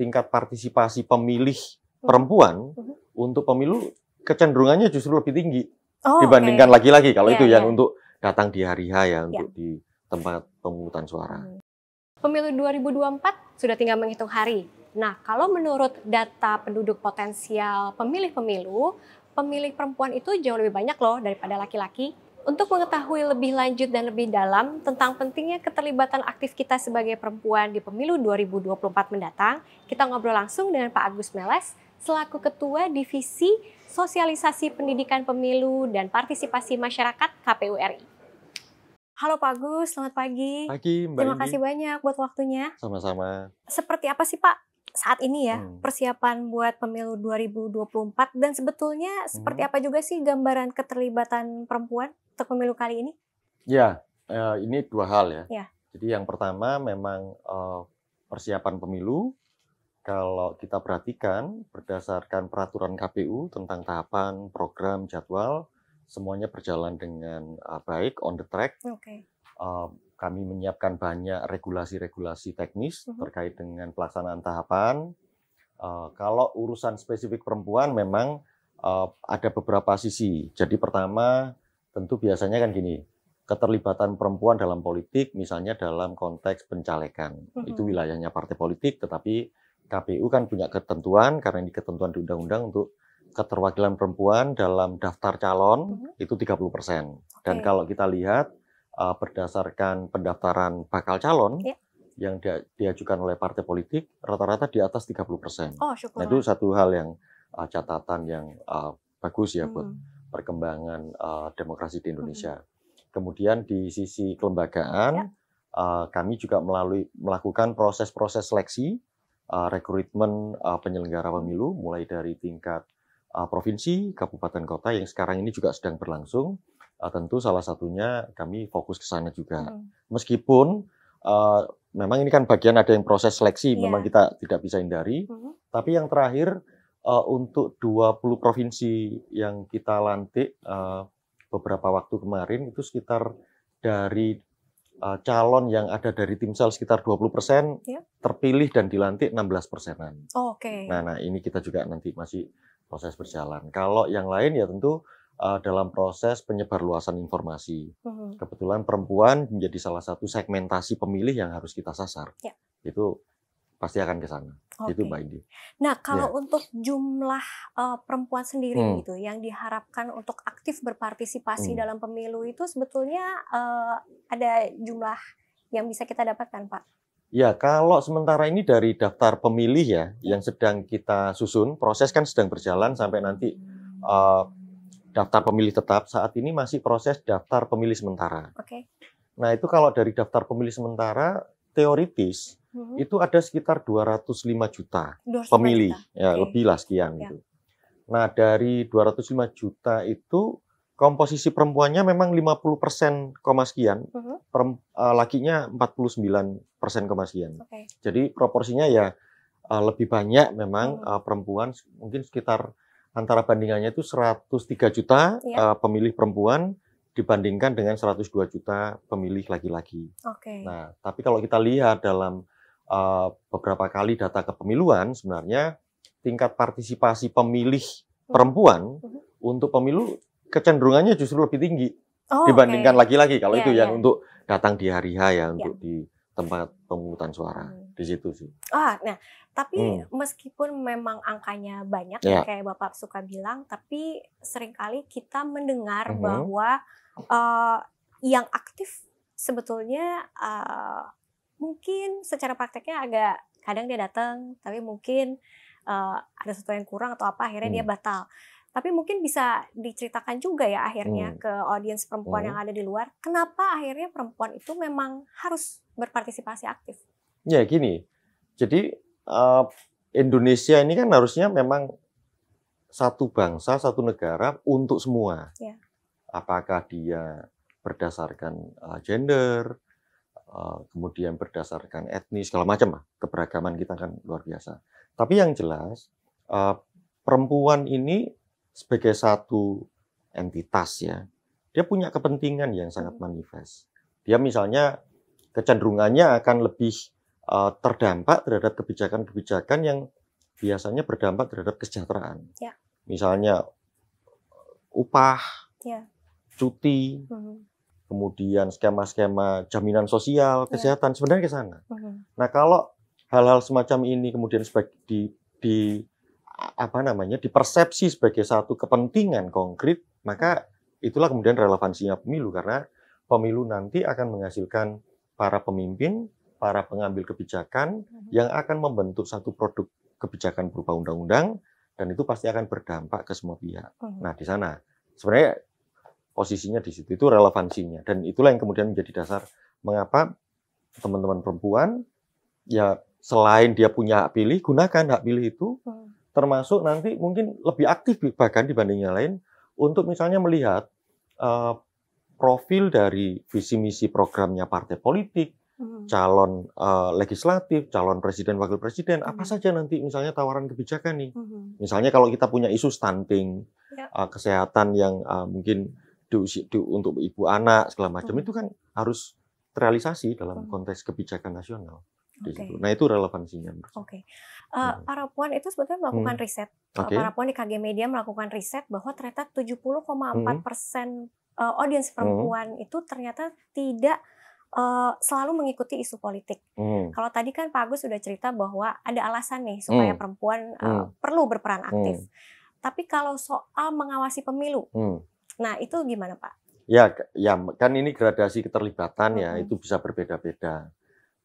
tingkat partisipasi pemilih perempuan untuk pemilu kecenderungannya justru lebih tinggi dibandingkan laki-laki. Kalau itu yang untuk datang di hari H ya, untuk di tempat pemungutan suara. Pemilu 2024 sudah tinggal menghitung hari. Nah, kalau menurut data penduduk potensial pemilih pemilu, pemilih perempuan itu jauh lebih banyak loh daripada laki-laki. Untuk mengetahui lebih lanjut dan lebih dalam tentang pentingnya keterlibatan aktif kita sebagai perempuan di pemilu 2024 mendatang, kita ngobrol langsung dengan Pak Agus Meles, selaku Ketua Divisi Sosialisasi Pendidikan Pemilu dan Partisipasi Masyarakat KPU RI. Halo Pak Agus, selamat pagi. Pagi Mbak Terima Indi. kasih banyak buat waktunya. Sama-sama. Seperti apa sih Pak saat ini ya persiapan buat pemilu 2024 dan sebetulnya seperti apa juga sih gambaran keterlibatan perempuan untuk pemilu kali ini? Ya, ini dua hal ya. Ya. Jadi yang pertama memang persiapan pemilu. Kalau kita perhatikan berdasarkan peraturan KPU tentang tahapan, program, jadwal, semuanya berjalan dengan baik, on the track. Kami menyiapkan banyak regulasi-regulasi teknis terkait dengan pelaksanaan tahapan. Kalau urusan spesifik perempuan memang ada beberapa sisi. Jadi pertama tentu biasanya kan gini, keterlibatan perempuan dalam politik misalnya dalam konteks pencalekan. Itu wilayahnya partai politik, tetapi KPU kan punya ketentuan karena ini ketentuan di undang-undang untuk keterwakilan perempuan dalam daftar calon itu 30%. Dan kalau kita lihat berdasarkan pendaftaran bakal calon yang diajukan oleh partai politik rata-rata di atas 30%. Nah, itu satu hal yang catatan yang bagus ya buat perkembangan demokrasi di Indonesia. Kemudian di sisi kelembagaan kami juga melakukan proses-proses seleksi rekrutmen penyelenggara pemilu mulai dari tingkat provinsi, kabupaten, kota yang sekarang ini juga sedang berlangsung. Tentu salah satunya kami fokus ke sana juga. Meskipun memang ini kan bagian ada yang proses seleksi, memang kita tidak bisa hindari. Tapi yang terakhir untuk 20 provinsi yang kita lantik beberapa waktu kemarin itu sekitar dari calon yang ada dari Timsel sekitar 20% terpilih dan dilantik 16%-an. Nah, ini kita juga nanti masih proses berjalan. Kalau yang lain ya tentu dalam proses penyebarluasan informasi. Kebetulan perempuan menjadi salah satu segmentasi pemilih yang harus kita sasar. Itu pasti akan ke sana. Itu Mbak Indi. Nah, kalau untuk jumlah perempuan sendiri gitu yang diharapkan untuk aktif berpartisipasi dalam pemilu itu sebetulnya ada jumlah yang bisa kita dapatkan, Pak? Ya, kalau sementara ini dari daftar pemilih ya yang sedang kita susun, proses kan sedang berjalan sampai nanti daftar pemilih tetap. Saat ini masih proses daftar pemilih sementara. Nah, itu kalau dari daftar pemilih sementara teoritis itu ada sekitar 205 juta pemilih, ya lebih lah sekian gitu. Nah, dari 205 juta itu komposisi perempuannya memang 50% koma sekian, lakinya 49% koma sekian. Jadi proporsinya ya lebih banyak memang perempuan, mungkin sekitar antara bandingannya itu 103 juta pemilih perempuan dibandingkan dengan 102 juta pemilih laki-laki. Nah, tapi kalau kita lihat dalam beberapa kali data kepemiluan, sebenarnya tingkat partisipasi pemilih perempuan untuk pemilu kecenderungannya justru lebih tinggi dibandingkan laki-laki. Kalau itu yang untuk datang di hari H ya, untuk di tempat pemungutan suara. Di situ sih. Nah, tapi meskipun memang angkanya banyak, kayak Bapak suka bilang, tapi seringkali kita mendengar bahwa yang aktif sebetulnya mungkin secara prakteknya agak kadang dia datang, tapi mungkin ada sesuatu yang kurang atau apa, akhirnya dia batal. Tapi mungkin bisa diceritakan juga ya akhirnya ke audiens perempuan yang ada di luar, kenapa akhirnya perempuan itu memang harus berpartisipasi aktif? Ya gini, jadi Indonesia ini kan harusnya memang satu bangsa, satu negara untuk semua. Apakah dia berdasarkan gender, kemudian berdasarkan etnis, segala macam lah. Keberagaman kita kan luar biasa. Tapi yang jelas, perempuan ini sebagai satu entitas ya, dia punya kepentingan yang sangat manifest. Dia misalnya kecenderungannya akan lebih terdampak terhadap kebijakan-kebijakan yang biasanya berdampak terhadap kesejahteraan. Ya. Misalnya upah, Ya. cuti, kemudian skema-skema jaminan sosial, kesehatan, sebenarnya ke sana. Nah, kalau hal-hal semacam ini kemudian dipersepsi sebagai satu kepentingan konkret, maka itulah kemudian relevansinya pemilu, karena pemilu nanti akan menghasilkan para pemimpin, para pengambil kebijakan yang akan membentuk satu produk kebijakan berupa undang-undang, dan itu pasti akan berdampak ke semua pihak. Nah, di sana sebenarnya posisinya di situ, itu relevansinya, dan itulah yang kemudian menjadi dasar mengapa teman-teman perempuan ya selain dia punya hak pilih, gunakan hak pilih itu, termasuk nanti mungkin lebih aktif bahkan dibanding yang lain untuk misalnya melihat profil dari visi misi programnya partai politik, calon legislatif, calon presiden, wakil presiden, apa saja nanti misalnya tawaran kebijakan nih. Misalnya kalau kita punya isu stunting, kesehatan yang mungkin untuk ibu anak segala macam, itu kan harus terrealisasi dalam konteks kebijakan nasional. Nah, itu relevansinya. Para puan itu sebetulnya melakukan riset. Para puan di KG Media melakukan riset bahwa ternyata 70,4% audiens perempuan itu ternyata tidak selalu mengikuti isu politik. Kalau tadi kan Pak Agus sudah cerita bahwa ada alasan nih supaya perempuan perlu berperan aktif. Tapi kalau soal mengawasi pemilu, nah itu gimana Pak? Ya kan ini gradasi keterlibatan ya, itu bisa berbeda-beda.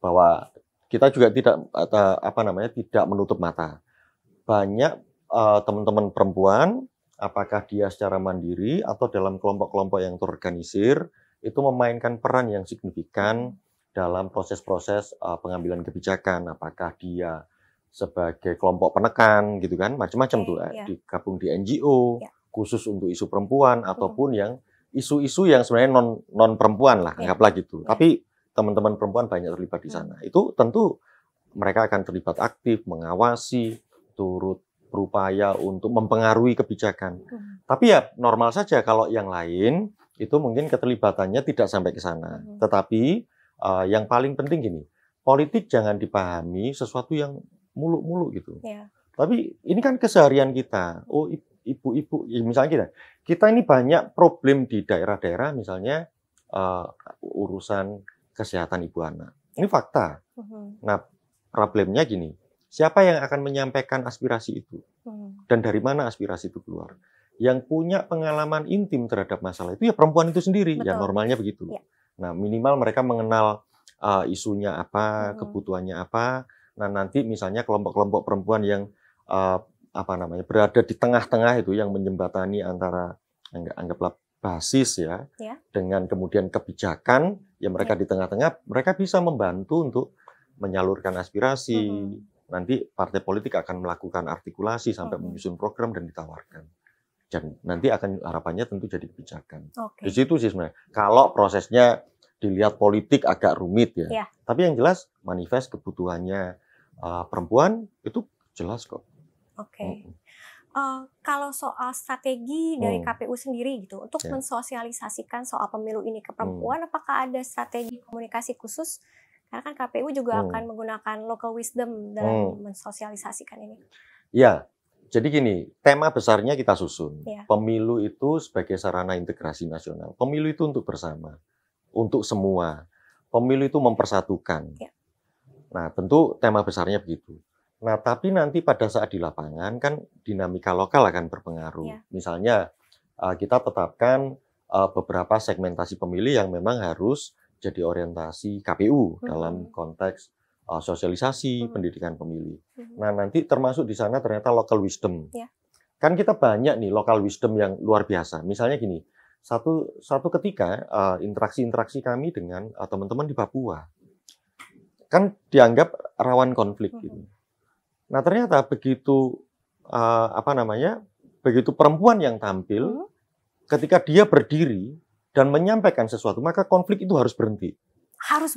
Bahwa kita juga tidak menutup mata. Banyak teman-teman perempuan, apakah dia secara mandiri atau dalam kelompok-kelompok yang terorganisir, itu memainkan peran yang signifikan dalam proses-proses pengambilan kebijakan. Apakah dia sebagai kelompok penekan gitu kan, macam-macam tuh, digabung di NGO, khusus untuk isu perempuan, ataupun yang isu-isu yang sebenarnya non perempuan lah, anggaplah gitu. Tapi teman-teman perempuan banyak terlibat di sana. Itu tentu mereka akan terlibat aktif, mengawasi, turut berupaya untuk mempengaruhi kebijakan. Tapi ya normal saja kalau yang lain itu mungkin keterlibatannya tidak sampai ke sana. Tetapi yang paling penting gini, politik jangan dipahami sesuatu yang muluk-muluk gitu. Tapi ini kan keseharian kita. Oh, ibu-ibu, misalnya kita ini banyak problem di daerah-daerah, misalnya urusan kesehatan ibu anak. Ini fakta. Nah, problemnya gini, siapa yang akan menyampaikan aspirasi itu? Dan dari mana aspirasi itu keluar? Yang punya pengalaman intim terhadap masalah itu ya perempuan itu sendiri. Ya normalnya begitu. Nah, minimal mereka mengenal isunya apa, kebutuhannya apa. Nah, nanti misalnya kelompok-kelompok perempuan yang berada di tengah-tengah itu, yang menjembatani antara anggaplah basis ya, dengan kemudian kebijakan, ya mereka di tengah-tengah, mereka bisa membantu untuk menyalurkan aspirasi. Nanti partai politik akan melakukan artikulasi sampai menyusun program dan ditawarkan. Dan nanti akan harapannya tentu jadi kebijakan. Di situ sih sebenarnya. Kalau prosesnya dilihat politik agak rumit ya. Tapi yang jelas manifest kebutuhannya perempuan itu jelas kok. Kalau soal strategi dari KPU sendiri gitu untuk mensosialisasikan soal pemilu ini ke perempuan, apakah ada strategi komunikasi khusus? Karena kan KPU juga akan menggunakan local wisdom dalam mensosialisasikan ini. Ya, jadi gini, tema besarnya kita susun. Pemilu itu sebagai sarana integrasi nasional. Pemilu itu untuk bersama, untuk semua. Pemilu itu mempersatukan. Nah, tentu tema besarnya begitu. Nah, tapi nanti pada saat di lapangan kan dinamika lokal akan berpengaruh. Misalnya kita tetapkan beberapa segmentasi pemilih yang memang harus jadi orientasi KPU dalam konteks sosialisasi pendidikan pemilih. Nah, nanti termasuk di sana ternyata local wisdom. Kan kita banyak nih local wisdom yang luar biasa. Misalnya gini, satu ketika interaksi-interaksi kami dengan teman-teman di Papua kan dianggap rawan konflik gitu. Nah, ternyata begitu begitu perempuan yang tampil, ketika dia berdiri dan menyampaikan sesuatu, maka konflik itu harus berhenti. Harus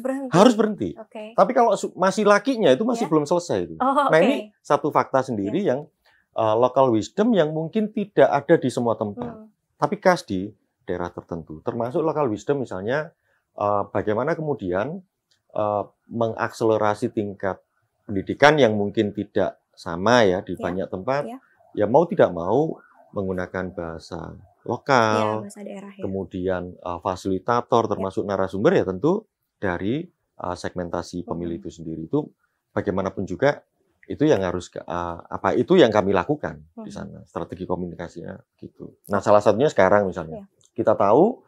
berhenti. Tapi kalau masih lakinya itu masih belum selesai itu. Nah, ini satu fakta sendiri yang local wisdom yang mungkin tidak ada di semua tempat, tapi khas di daerah tertentu. Termasuk local wisdom misalnya bagaimana kemudian mengakselerasi tingkat pendidikan yang mungkin tidak sama ya di banyak tempat, ya mau tidak mau menggunakan bahasa lokal, bahasa daerah, kemudian fasilitator termasuk narasumber ya tentu dari segmentasi pemilih itu sendiri. Itu bagaimanapun juga itu yang harus itu yang kami lakukan di sana, strategi komunikasinya gitu. Nah, salah satunya sekarang misalnya kita tahu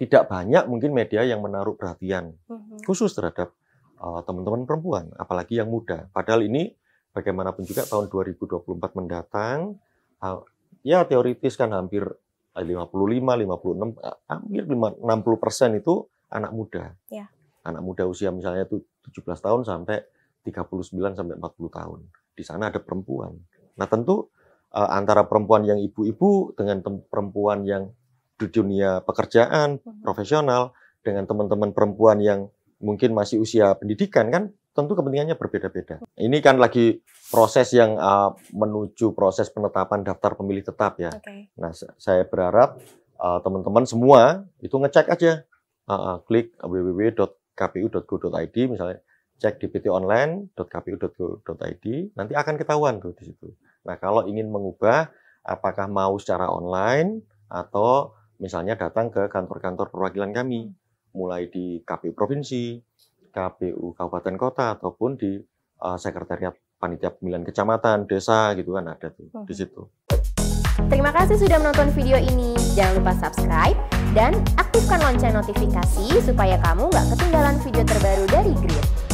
tidak banyak mungkin media yang menaruh perhatian khusus terhadap teman-teman perempuan, apalagi yang muda. Padahal ini bagaimanapun juga tahun 2024 mendatang, ya teoritis kan hampir 55, 56, hampir 60% itu anak muda. Anak muda usia misalnya itu 17 tahun sampai 39 sampai 40 tahun. Di sana ada perempuan. Nah, tentu antara perempuan yang ibu-ibu dengan perempuan yang di dunia pekerjaan, profesional, dengan teman-teman perempuan yang mungkin masih usia pendidikan kan tentu kepentingannya berbeda-beda. Ini kan lagi proses yang menuju proses penetapan daftar pemilih tetap ya. Nah, saya berharap teman-teman semua itu ngecek aja, klik www.kpu.go.id misalnya, cek dptonline.kpu.go.id, nanti akan ketahuan tuh di situ. Nah, kalau ingin mengubah, apakah mau secara online atau misalnya datang ke kantor-kantor perwakilan kami, mulai di KPU Provinsi, KPU Kabupaten Kota, ataupun di Sekretariat Panitia Pemilihan Kecamatan, Desa, gitu kan ada tuh di situ. Terima kasih sudah menonton video ini. Jangan lupa subscribe dan aktifkan lonceng notifikasi supaya kamu nggak ketinggalan video terbaru dari Grid.